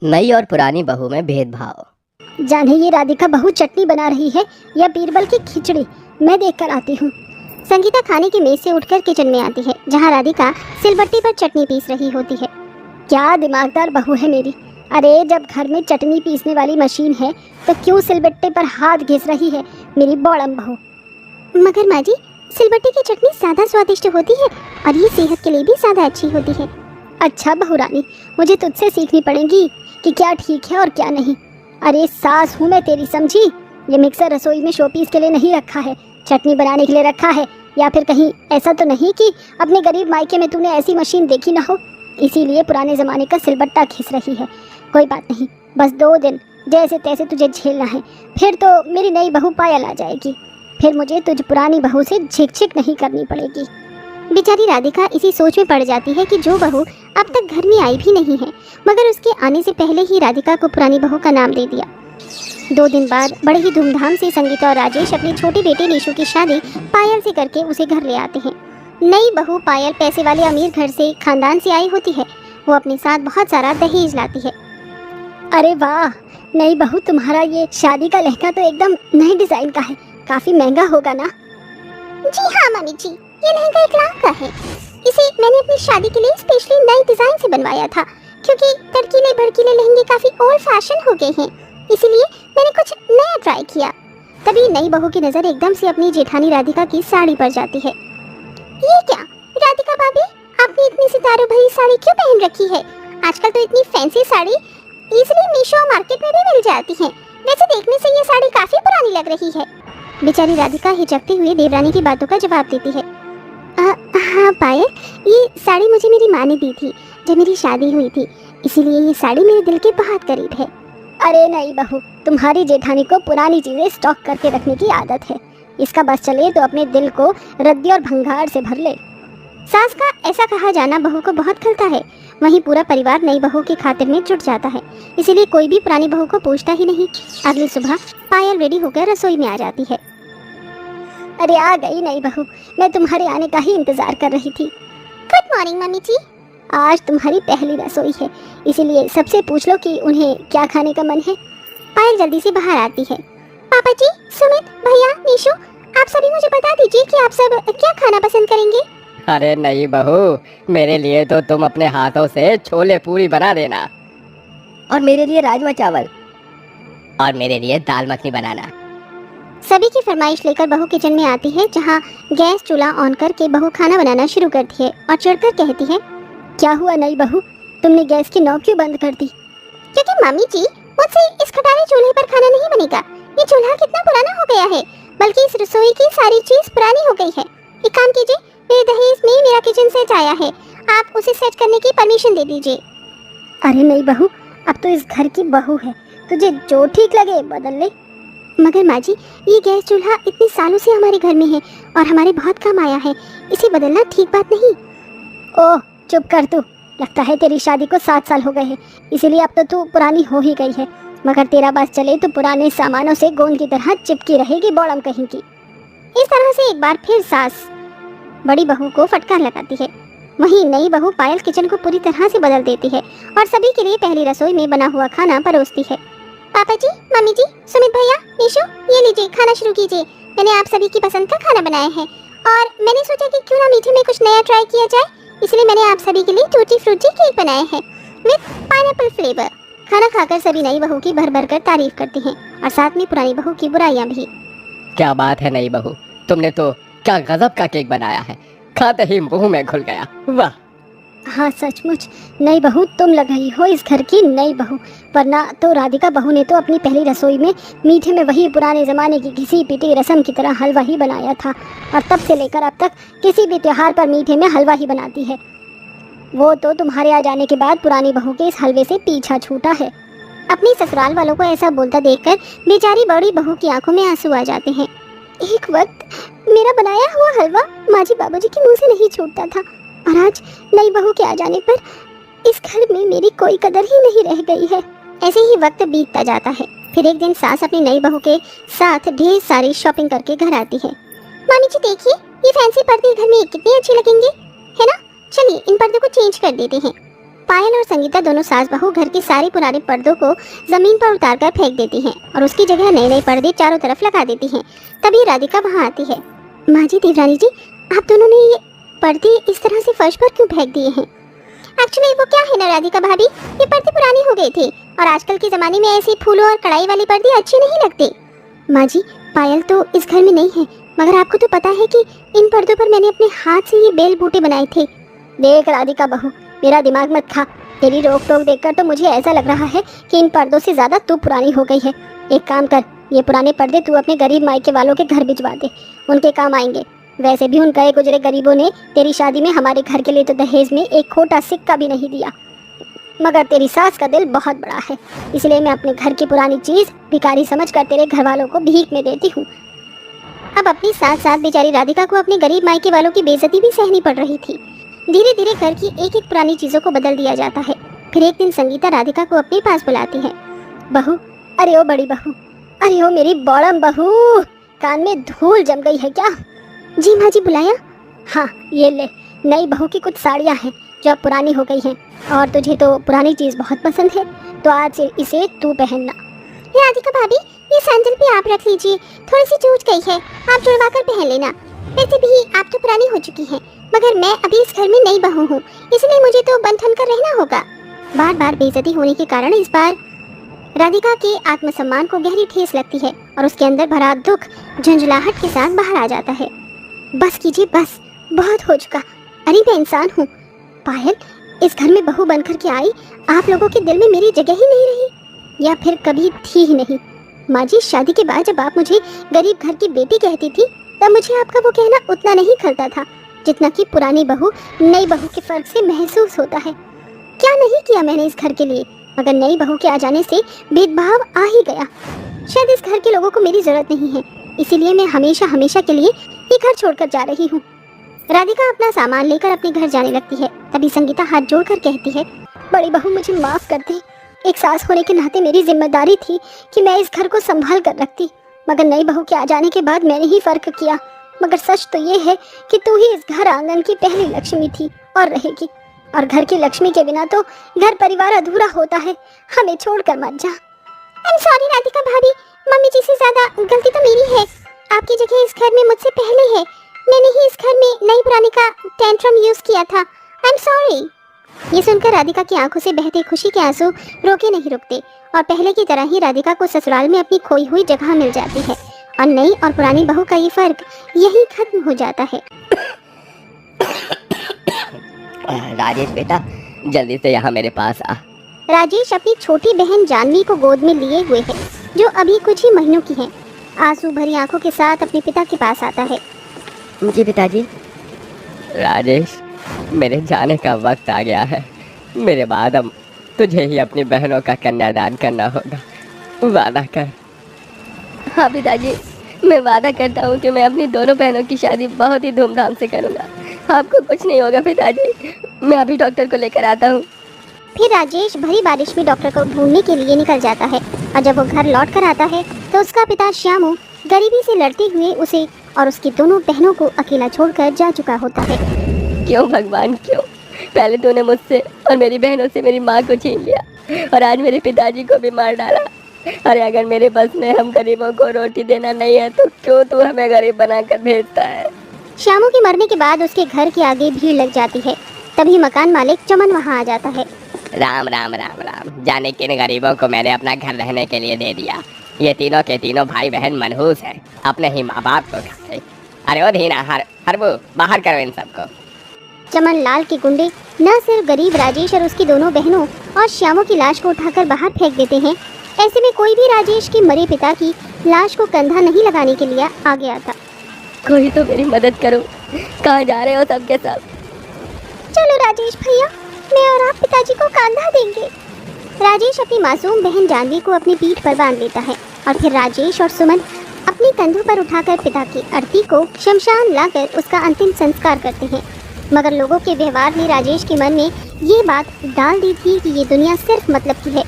नई और पुरानी बहू में भेदभाव। जाने ये राधिका बहू चटनी बना रही है या बीरबल की खिचड़ी, मैं देख कर आती हूँ। संगीता खाने की मेज से उठकर किचन में आती है, जहाँ राधिका सिलबट्टी पर चटनी पीस रही होती है। क्या दिमागदार बहू है मेरी। अरे जब घर में चटनी पीसने वाली मशीन है तो क्यों सिलबट्टे पर हाथ घिस रही है मेरी बौड़म बहू। मगर माँ जी, सिलबट्टे की चटनी ज़्यादा स्वादिष्ट होती है और ये सेहत के लिए भी ज़्यादा अच्छी होती है। अच्छा बहू रानी, मुझे तुझसे सीखनी पड़ेगी कि क्या ठीक है और क्या नहीं। अरे सास हूँ मैं तेरी, समझी। ये मिक्सर रसोई में शोपीस के लिए नहीं रखा है, चटनी बनाने के लिए रखा है। या फिर कहीं ऐसा तो नहीं कि अपने गरीब मायके में तूने ऐसी मशीन देखी ना हो, इसीलिए पुराने ज़माने का सिलबट्टा घिस रही है। कोई बात नहीं, बस 2 दिन जैसे तैसे तुझे झेलना है, फिर तो मेरी नई बहू पायल आ जाएगी। फिर मुझे तुझ पुरानी बहू से झिक नहीं करनी पड़ेगी। बेचारी राधिका इसी सोच में पड़ जाती है कि जो बहू अब तक घर में आई भी नहीं है, मगर उसके आने से पहले ही राधिका को पुरानी बहू का नाम दे दिया। 2 दिन बाद बड़े ही धूमधाम से संगीता और राजेश अपनी छोटी बेटी निशु की शादी पायल से करके उसे घर ले आते हैं। नई बहू पायल पैसे वाले अमीर घर से खानदान से आई होती है। वो अपने साथ बहुत सारा दहेज लाती है। अरे वाह नई बहू, तुम्हारा ये शादी का लहंगा तो एकदम नए डिजाइन का है, काफी महंगा होगा ना। जी हाँ मम्मी जी, ये लहंगा 1 लाख का है। इसे मैंने अपनी शादी के लिए स्पेशली नए डिजाइन से बनवाया था, क्योंकि तड़कीले भड़कीले लहंगे काफी ओल्ड फैशन हो गए हैं, इसीलिए मैंने कुछ नया ट्राई किया। तभी नई बहू की नजर एकदम से अपनी जेठानी राधिका की साड़ी पर जाती है। ये क्या राधिका भाभी, आपने इतनी सितारों भरी साड़ी क्यों पहन रखी है? आजकल तो इतनी fancy sari easily Meesho market में भी मिल जाती है। वैसे देखने से ये साड़ी काफी पुरानी लग रही है। बेचारी राधिका हिचकते हुए देवरानी की बातों का जवाब देती है। हाँ पायल, ये साड़ी मुझे मेरी माँ ने दी थी जब मेरी शादी हुई थी, इसीलिए ये साड़ी मेरे दिल के बहुत करीब है। अरे नहीं बहू, तुम्हारी जेठानी को पुरानी चीजें स्टॉक करके रखने की आदत है। इसका बस चले तो अपने दिल को रद्दी और भंगार से भर ले। सास का ऐसा कहा जाना बहू को बहुत खलता है। वहीं पूरा परिवार नई बहू की खातिर में जुट जाता है, इसीलिए कोई भी पुरानी बहू को पूछता ही नहीं। अगली सुबह पायल रेडी होकर रसोई में आ जाती है। अरे आ गई नई बहू, मैं तुम्हारे आने का ही इंतजार कर रही थी। गुड मॉर्निंग मम्मी जी। आज तुम्हारी पहली रसोई है, इसीलिए सबसे पूछ लो कि उन्हें क्या खाने का मन है। पायल जल्दी से बाहर आती है। पापा जी, सुमित, भैया, निशु, आप सभी मुझे बता दीजिए कि आप सब क्या खाना पसंद करेंगे। अरे नहीं बहू, मेरे लिए तो तुम अपने हाथों से छोले पूरी बना देना, और मेरे लिए राजमा चावल, और मेरे लिए दाल मखनी बनाना। सभी की फरमाइश लेकर बहू किचन में आती है, जहाँ गैस चूल्हा ऑन करके बहू खाना बनाना शुरू करती है और चढ़कर कहती है। क्या हुआ नई बहू, तुमने गैस की नॉब क्यों बंद कर दी? क्योंकि मम्मी जी, मुझसे इस खटारे चूल्हे पर खाना नहीं बनेगा। ये चूल्हा कितना पुराना हो गया है, बल्कि इस रसोई की सारी चीज पुरानी हो गई है। एक काम कीजिए, मेरे दहेज में मेरा किचन सेट आया है, आप उसे सेट करने की परमिशन दे दीजिए। अरे नई बहू, अब तो इस घर की बहू है, तुझे जो ठीक लगे बदल ले। मगर माँ जी, ये गैस चूल्हा इतने सालों से हमारे घर में है और हमारे बहुत काम आया है, इसे बदलना ठीक बात नहीं। ओह चुप कर तू, लगता है तेरी शादी को 7 साल हो गए हैं, इसीलिए अब तो तू पुरानी हो ही गई है। मगर तेरा बस चले तो पुराने सामानों से गोंद की तरह चिपकी रहेगी बौड़म कहीं की। इस तरह से एक बार फिर सास बड़ी बहू को फटकार लगाती है। वहीं नई बहू पायल किचन को पूरी तरह से बदल देती है और सभी के लिए पहली रसोई में बना हुआ खाना परोसती है। पापा जी, मम्मी जी, सुमित भैया, निशु, ये लीजिए खाना शुरू कीजिए। मैंने आप सभी की पसंद का खाना बनाया है और मैंने सोचा कि क्यों ना मीठे में कुछ नया ट्राई किया जाए, इसलिए मैंने आप सभी के लिए टूटी फ्रूटी केक बनाए हैं विद पाइनएप्पल फ्लेवर। खाना खाकर सभी नई बहू की भर भर कर तारीफ करती हैं और साथ में पुरानी बहू की बुराइयां भी। क्या बात है नई बहू, तुमने तो क्या गजब का केक बनाया है, खाते ही मुंह में घुल गया। वाह। हाँ सचमुच नई बहू तुम लग रही हो इस घर की नई बहू, वरना तो राधिका बहू ने तो अपनी पहली रसोई में मीठे में वही पुराने ज़माने की घिसी पिटी रस्म की तरह हलवा ही बनाया था, और तब से लेकर अब तक किसी भी त्योहार पर मीठे में हलवा ही बनाती है। वो तो तुम्हारे आ जाने के बाद पुरानी बहू के इस हलवे से पीछा छूटा है। अपनी ससुराल वालों को ऐसा बोलता देखकर बेचारी बड़ी बहू की आंखों में आंसू आ जाते हैं। एक वक्त मेरा बनाया हुआ हलवा माँ जी बाबू जी के मुँह से नहीं छूटता था, और आज नई बहू के आ जाने पर इस घर में मेरी कोई कदर ही नहीं रह गई है। ऐसे ही वक्त बीतता जाता है। फिर एक दिन सास अपनी नई बहू के साथ ढेर सारी शॉपिंग करके घर आती है। मामी जी देखिए, ये फैंसी पर्दे घर में कितने अच्छे लगेंगे, है ना? चलिए इन पर्दों को चेंज कर देते हैं। पायल और संगीता दोनों सास बहू घर के सारे पुराने पर्दों को जमीन पर उतारकर फेंक देती हैं और उसकी जगह नए नए पर्दे चारों तरफ लगा देती हैं। तभी राधिका वहां आती है। माँ जी, देवरानी जी, आप दोनों ने ये पर्दे इस तरह से फर्श पर क्यों फेंक दिए हैं? एक्चुअली वो क्या है ना राधिका भाभी, ये पर्दे पुराने हो गए थे और आजकल के ज़माने में ऐसे फूलों और कढ़ाई वाले पर्दे अच्छे नहीं लगते। माँ जी, पायल तो इस घर में नहीं है, मगर आपको तो पता है कि इन पर्दों पर मैंने अपने हाथ से ये बेल बूटे बनाए थे। देख राधिका बहू, मेरा दिमाग मत खा। तेरी रोक टोक देखकर तो मुझे ऐसा लग रहा है कि इन पर्दों से ज़्यादा तू पुरानी हो गई है। एक काम कर, ये पुराने पर्दे तू अपने गरीब मायके वालों के घर भिजवा दे, उनके काम आएंगे। वैसे भी उन गए गुजरे गरीबों ने तेरी शादी में हमारे घर के लिए तो दहेज में एक खोटा सिक्का भी नहीं दिया, मगर तेरी सास का दिल बहुत बड़ा है, इसलिए मैं अपने घर की पुरानी चीज़ भिखारी समझकर तेरे घर वालों को भीख में देती हूँ। अब अपनी साथ साथ बेचारी राधिका को अपने गरीब मायके वालों की बेइज्जती भी सहनी पड़ रही थी। धीरे धीरे घर की एक एक पुरानी चीज़ों को बदल दिया जाता है। फिर एक दिन संगीता राधिका को अपने पास बुलाती है। बहू, अरे ओ बड़ी बहू, अरे ओ मेरी बौड़म बहू, कान में धूल जम गई है क्या? जी माँ जी, बुलाया? हाँ, ये ले, नई बहू की कुछ साड़ियाँ हैं जो अब पुरानी हो गई हैं और तुझे तो पुरानी चीज़ बहुत पसंद है, तो आज से इसे तू पहनना। राधिका भाभी, ये सैंडल भी आप रख लीजिए, थोड़ी सी चूज गई है, आप जुड़वा कर पहन लेना। वैसे भी आप तो पुरानी हो चुकी हैं, मगर मैं अभी इस घर में नई बहू हूँ, इसलिए मुझे तो बन ठन कर रहना होगा। बार बार बेइज्जती होने के कारण इस बार राधिका के आत्मसम्मान को गहरी ठेस लगती है और उसके अंदर भरा दुख झंझलाहट के साथ बाहर आ जाता है। बस कीजिए, बस, बहुत हो चुका। अरे मैं इंसान हूँ। पायल, इस घर में बहू बनकर के आई, आप लोगों के दिल में मेरी जगह ही नहीं रही, या फिर कभी थी ही नहीं। माँ जी, शादी के बाद जब आप मुझे गरीब घर की बेटी कहती थी, तब मुझे आपका वो कहना उतना नहीं खलता था जितना कि पुरानी बहू नई बहू के फर्क से महसूस होता है। क्या नहीं किया मैंने इस घर के लिए, मगर नई बहू के आ जाने से भेदभाव आ ही गया। शायद इस घर के लोगों को मेरी जरूरत नहीं है, इसीलिए मैं हमेशा हमेशा के लिए ये घर छोड़कर जा रही हूँ। राधिका अपना सामान लेकर अपने घर जाने लगती है। तभी संगीता हाथ जोड़कर कहती है, बड़ी बहू मुझे माफ़ कर दे। एक सास होने के नाते मेरी जिम्मेदारी थी कि मैं इस घर को संभाल कर रखती, मगर नई बहू के आ जाने के बाद मैंने ही फर्क किया। मगर सच तो ये है कि तू ही इस घर आंगन की पहली लक्ष्मी थी और रहेगी, और घर की लक्ष्मी के बिना तो घर परिवार अधूरा होता है। हमें छोड़कर मत जा। आई एम सॉरी राधिका भाभी, मम्मी जी से ज़्यादा गलती तो मेरी है। आपकी जगह इस घर में मुझसे पहले है, मैंने ही इस घर में नई पुरानी का टेंट्रम यूज़ किया था। I am sorry. ये सुनकर राधिका की आंखों से बहते खुशी के आंसू रोके नहीं रुकते और पहले की तरह ही राधिका को ससुराल में अपनी खोई हुई जगह मिल जाती है और नई और पुरानी बहू का ये फर्क यही खत्म हो जाता है। राजेश बेटा, जल्दी से यहाँ मेरे पास आ। राजेश अपनी छोटी बहन जानवी को गोद में लिए हुए है, जो अभी कुछ ही महीनों की है। आंसू भरी आंखों के साथ अपने पिता के पास आता है। जी पिताजी। राजेश, मेरे जाने का वक्त आ गया है। मेरे बाद अब तुझे ही अपनी बहनों का कन्यादान करना होगा, वादा कर। हाँ पिताजी, मैं वादा करता हूँ कि मैं अपनी दोनों बहनों की शादी बहुत ही धूमधाम से करूँगा। आपको कुछ नहीं होगा पिताजी, मैं अभी डॉक्टर को लेकर आता हूँ। फिर राजेश भरी बारिश में डॉक्टर को ढूंढने के लिए निकल जाता है और जब वो घर लौट कर आता है तो उसका पिता श्यामू गरीबी से लड़ते हुए उसे और उसकी दोनों बहनों को अकेला छोड़कर जा चुका होता है। क्यों भगवान क्यों? पहले तूने मुझसे और मेरी बहनों से मेरी माँ को छीन लिया और आज मेरे पिताजी को भी मार डाला। अरे अगर मेरे बस में हम गरीबों को रोटी देना नहीं है तो क्यों तू हमें गरीब बनाकर भेजता है? श्यामू के मरने के बाद उसके घर के आगे भीड़ लग जाती है। तभी मकान मालिक चमन वहाँ आ जाता है। राम राम राम राम, जाने किन गरीबों को मैंने अपना घर रहने के लिए दे दिया। ये तीनों के तीनों भाई बहन मनहूस हैं, अपने ही माँ बाप को खाते। अरे ओ धीना, हरबू बाहर करो इन सबको। चमन लाल के गुंडे न सिर्फ गरीब राजेश और उसकी दोनों बहनों और श्यामू की लाश को उठाकर बाहर फेंक देते हैं, ऐसे में कोई भी राजेश के मरे पिता की लाश को कंधा नहीं लगाने के लिए आ गया था। कोई तो मेरी मदद करो, कहाँ जा रहे हो सबके सब? चलो राजेश भैया, मैं और आप पिताजी को कंधा देंगे। राजेश अपनी मासूम बहन जानवी को अपनी पीठ पर बांध लेता है और फिर राजेश और सुमन अपने कंधों पर उठाकर पिता की अर्थी को शमशान लाकर उसका अंतिम संस्कार करते हैं। मगर लोगों के व्यवहार ने राजेश के मन में ये बात डाल दी थी कि ये दुनिया सिर्फ मतलब की है,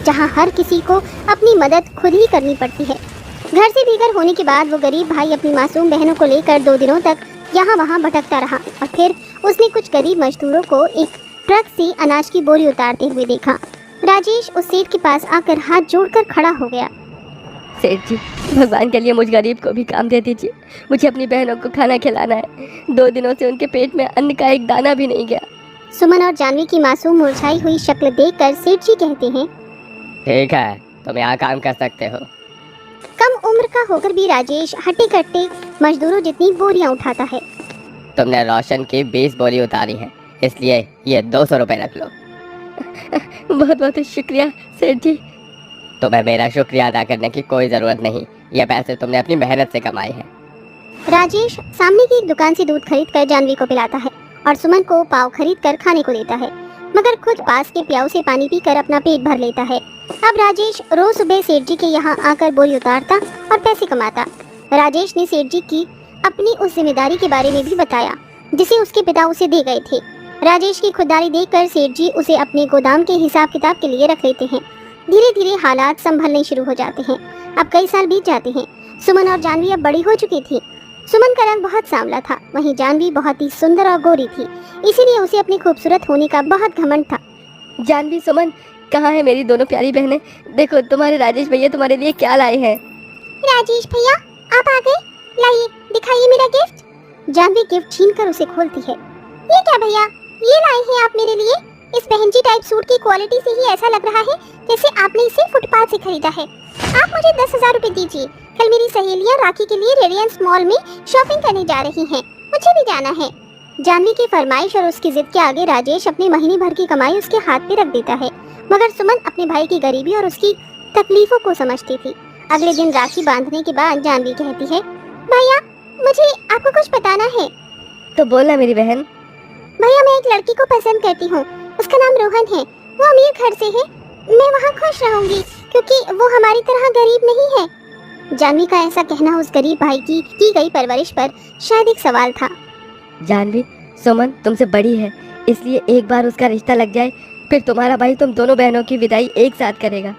जहाँ हर किसी को अपनी मदद खुद ही करनी पड़ती है। घर से बेघर होने के बाद वो गरीब भाई अपनी मासूम बहनों को लेकर 2 दिनों तक यहाँ वहाँ भटकता रहा और फिर उसने कुछ गरीब मजदूरों को एक ट्रक से अनाज की बोरी उतारते हुए देखा। राजेश उस सेठ के पास आकर हाथ जोड़कर खड़ा हो गया। सेठ जी, भगवान के लिए मुझ गरीब को भी काम दे दीजिए। मुझे अपनी बहनों को खाना खिलाना है। 2 दिनों से उनके पेट में अन्न का एक दाना भी नहीं गया। सुमन और जानवी की मासूम मुरझाई हुई शक्ल देखकर सेठ जी कहते हैं, ठीक है, तुम यहाँ काम कर सकते हो। कम उम्र का होकर भी राजेश हट्टे कट्टे मजदूरों जितनी बोरियां उठाता है। तुमने रोशन की 20 बोरी उतारी है, इसलिए ये 200 रुपये रख लो। बहुत बहुत शुक्रिया सेठ जी। तुम्हें मेरा शुक्रिया अदा करने की कोई ज़रूरत नहीं, ये पैसे तुमने अपनी मेहनत से कमाए हैं। राजेश सामने की एक दुकान से दूध खरीद कर जानवी को पिलाता है और सुमन को पाव खरीद कर खाने को देता है, मगर खुद पास के प्याऊ से पानी पीकर अपना पेट भर लेता है। अब राजेश रोज सुबह सेठ जी के यहाँ आकर बोरी उतारता और पैसे कमाता। राजेश ने सेठ जी की अपनी उस जिम्मेदारी के बारे में भी बताया जिसे उसके पिता उसे दे गए थे। राजेश की खुददारी देखकर सेठ जी उसे अपने गोदाम के हिसाब किताब के लिए रख लेते हैं। धीरे धीरे हालात संभलने शुरू हो जाते हैं। अब कई साल बीत जाते हैं। सुमन और जानवी अब बड़ी हो चुकी थी। सुमन का रंग बहुत सांवला था, वहीं जानवी बहुत ही सुंदर और गोरी थी, इसीलिए उसे अपनी खूबसूरत होने का बहुत घमंड था। जानवी, सुमन, कहाँ है मेरी दोनों प्यारी बहनें? देखो तुम्हारे राजेश भैया तुम्हारे लिए क्या लाए हैं। राजेश भैया, आप आ गए। लाइए, दिखाइए मेरा गिफ्ट। जानवी गिफ्ट छीनकर उसे खोलती है। ये क्या भैया, ये लाए हैं आप मेरे लिए? इस बहनजी टाइप सूट की क्वालिटी से ही ऐसा लग रहा है जैसे आपने इसे फुटपाथ से खरीदा है। आप मुझे 10,000 रुपए दीजिए। कल मेरी सहेलियां राखी के लिए रेडियंस मॉल में शॉपिंग करने जा रही हैं, मुझे भी जाना है। जानवी की फरमाइश और उसकी जिद के आगे राजेश अपनी महीने भर की कमाई उसके हाथ पे रख देता है, मगर सुमन अपने भाई की गरीबी और उसकी तकलीफों को समझती थी। अगले दिन राखी बांधने के बाद जानवी कहती है, भैया मुझे आपको कुछ बताना है। तो बोलना मेरी बहन। भैया, मैं एक लड़की को पसंद करती हूँ, उसका नाम रोहन है। वो अमीर घर से है, मैं वहाँ खुश रहूंगी क्योंकि वो हमारी तरह गरीब नहीं है। जानवी का ऐसा कहना उस गरीब भाई की गई परवरिश पर शायद एक सवाल था। जानवी, सुमन तुमसे बड़ी है, इसलिए एक बार उसका रिश्ता लग जाए, फिर तुम्हारा भाई तुम दोनों बहनों की विदाई एक साथ करेगा।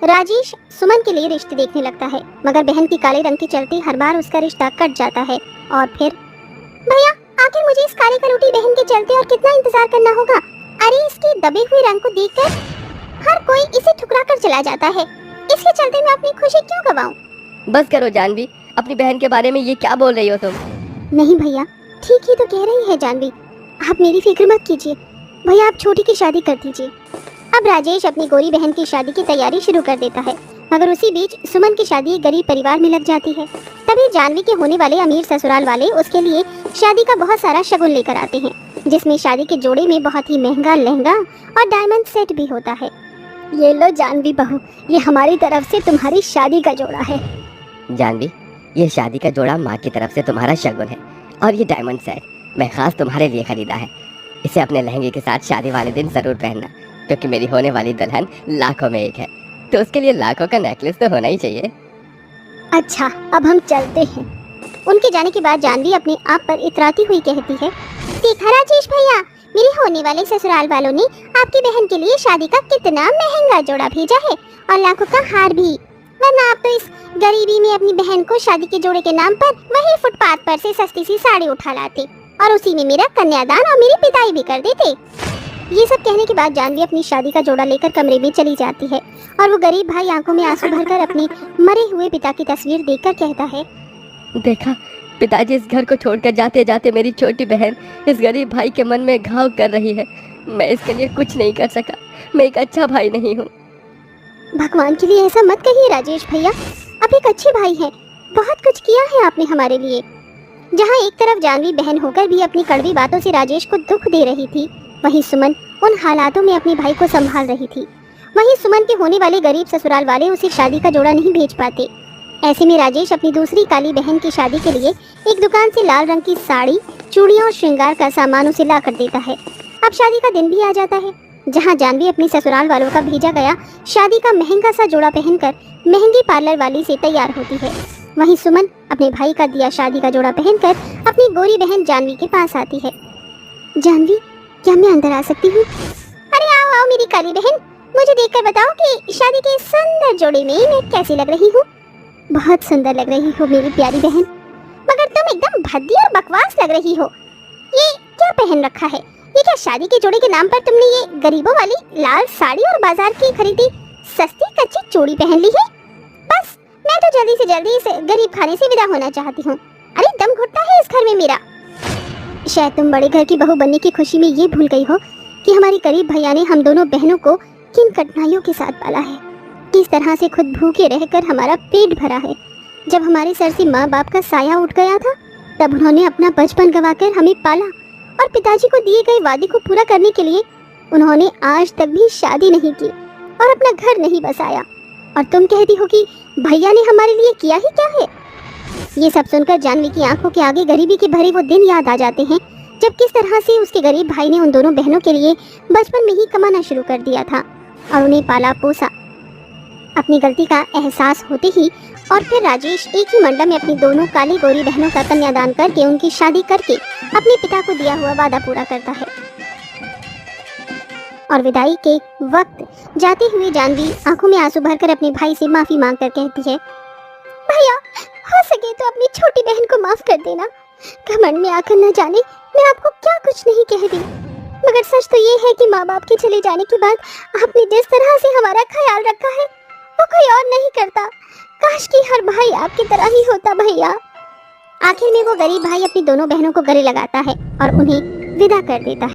राजेश सुमन के लिए रिश्ते देखने लगता है, मगर बहन की काले रंग के चलते हर बार उसका रिश्ता कट जाता है। और फिर भैया, आखिर मुझे इस काली कलूटी बहन के चलते और कितना इंतजार करना होगा? अरे इसके दबे हुए रंग को देखकर हर कोई इसे ठुकरा कर चला जाता है। इसके चलते मैं अपनी खुशी क्यों गवाऊं? बस करो जानवी, अपनी बहन के बारे में ये क्या बोल रही हो तुम? नहीं भैया, ठीक ही तो कह रही है जानवी, आप मेरी फिक्र मत कीजिए। भैया आप छोटी की शादी कर दीजिए। अब राजेश अपनी गोरी बहन की शादी की तैयारी शुरू कर देता है, मगर उसी बीच सुमन की शादी एक गरीब परिवार में लग जाती है। तभी जानवी के होने वाले अमीर ससुराल वाले उसके लिए शादी का बहुत सारा शगुन लेकर आते हैं, जिसमें शादी के जोड़े में बहुत ही महंगा लहंगा और डायमंड सेट भी होता है। ये लो जानवी बहू, ये हमारी तरफ से तुम्हारी शादी का जोड़ा है। जानवी, ये शादी का जोड़ा माँ की तरफ से तुम्हारा शगुन है, और ये डायमंड सेट मैं खास तुम्हारे लिए खरीदा है। इसे अपने लहंगे के साथ शादी वाले दिन जरूर पहनना, क्योंकि मेरी होने वाली दुल्हन लाखों में एक है, तो उसके लिए लाखों का नेकलेस तो होना ही चाहिए। अच्छा, अब हम चलते हैं। उनके जाने के बाद जानवी अपने आप पर इतराती हुई कहती है, देखा राजेश भैया, मेरे होने वाले ससुराल वालों ने आपकी बहन के लिए शादी का कितना महंगा जोड़ा भेजा है, और लाखों का हार भी। वरना आप तो इस गरीबी में अपनी बहन को शादी के जोड़े के नाम पर वही फुटपाथ पर से सस्ती सी साड़ी उठा लाते और उसी में मेरा कन्यादान और मेरी पिटाई भी कर देते। ये सब कहने के बाद जानवी अपनी शादी का जोड़ा लेकर कमरे में चली जाती है, और वो गरीब भाई आंखों में आंसू भरकर अपने मरे हुए पिता की तस्वीर देखकर कहता है, देखा, पिताजी इस घर को छोड़कर जाते जाते मेरी छोटी बहन इस गरीब भाई के मन में घाव कर रही है। मैं इसके लिए कुछ नहीं कर सका, मैं एक अच्छा भाई नहीं हूँ। भगवान के लिए ऐसा मत कहिए राजेश भैया, आप एक अच्छे भाई हैं, बहुत कुछ किया है आपने हमारे लिए। जहाँ एक तरफ जानवी बहन होकर भी अपनी कड़वी बातों से राजेश को दुख दे रही थी, वहीं सुमन उन हालातों में अपने भाई को संभाल रही थी। वहीं सुमन के होने वाले गरीब ससुराल वाले उसे शादी का जोड़ा नहीं भेज पाते। ऐसे में राजेश अपनी दूसरी काली बहन की शादी के लिए एक दुकान से लाल रंग की साड़ी, चूड़ियाँ और श्रृंगार का सामान उसे ला कर देता है। अब शादी का दिन भी आ जाता है, जहाँ जानवी अपने ससुराल वालों का भेजा गया शादी का महंगा सा जोड़ा पहनकर महंगी पार्लर वाली से तैयार होती है। वहीं सुमन अपने भाई का दिया शादी का जोड़ा पहनकर अपनी गोरी बहन जानवी के पास आती है। जानवी, क्या मैं अंदर आ सकती हूँ? अरे आओ आओ मेरी काली बहन, मुझे देखकर बताओ कि शादी के सुंदर जोड़े में मैं कैसी लग रही हूँ? बहुत सुंदर लग रही हो मेरी प्यारी बहन, मगर तुम एकदम भद्दी और बकवास लग रही हो। ये क्या पहन रखा है? ये क्या शादी के जोड़े के नाम पर तुमने ये गरीबों वाली लाल साड़ी और बाजार की खरीदी सस्ती कच्ची चूड़ी पहन ली है? बस मैं तो जल्दी से जल्दी इस गरीब खाने से विदा होना चाहती हूँ। अरे दम घुटता है इस घर में मेरा। शायद तुम बड़े घर की बहू बनने की खुशी में ये भूल गई हो कि हमारी गरीब भैया ने हम दोनों बहनों को किन कठिनाइयों के साथ पाला है, किस तरह से खुद भूखे रहकर हमारा पेट भरा है। जब हमारे सर से माँ बाप का साया उठ गया था तब उन्होंने अपना बचपन गंवाकर हमें पाला और पिताजी को दिए गए वादे को पूरा करने के लिए उन्होंने आज तक भी शादी नहीं की और अपना घर नहीं बसाया। और तुम कहती हो कि भैया ने हमारे लिए किया ही क्या है? ये सब सुनकर जानवी की आंखों के आगे गरीबी के भरे वो दिन याद आ जाते हैं जब किस तरह से उसके गरीब भाई ने उन दोनों बहनों के लिए बचपन में ही कमाना शुरू कर दिया था और उन्हें पाला पोसा। अपनी गलती का एहसास होते ही और फिर राजेश एक ही मंडप में अपनी दोनों काली गोरी बहनों का कन्यादान करके उनकी शादी करके अपने पिता को दिया हुआ वादा पूरा करता है। और विदाई के वक्त जाते हुए जानवी आंखों में आंसू भरकर अपने भाई से माफी मांगकर कहती है, भैया हो सके तो अपनी छोटी बहन को माफ कर देना। घमंड में आकर न जाने मैं आपको क्या कुछ नहीं कह दी, मगर सच तो ये है कि माँ बाप के चले जाने के बाद आपने जिस तरह से हमारा ख्याल रखा है वो कोई और नहीं करता। काश कि हर भाई आपकी तरह ही होता भैया। आखिर में वो गरीब भाई अपनी दोनों बहनों को गले लगाता है और उन्हें विदा कर देता है।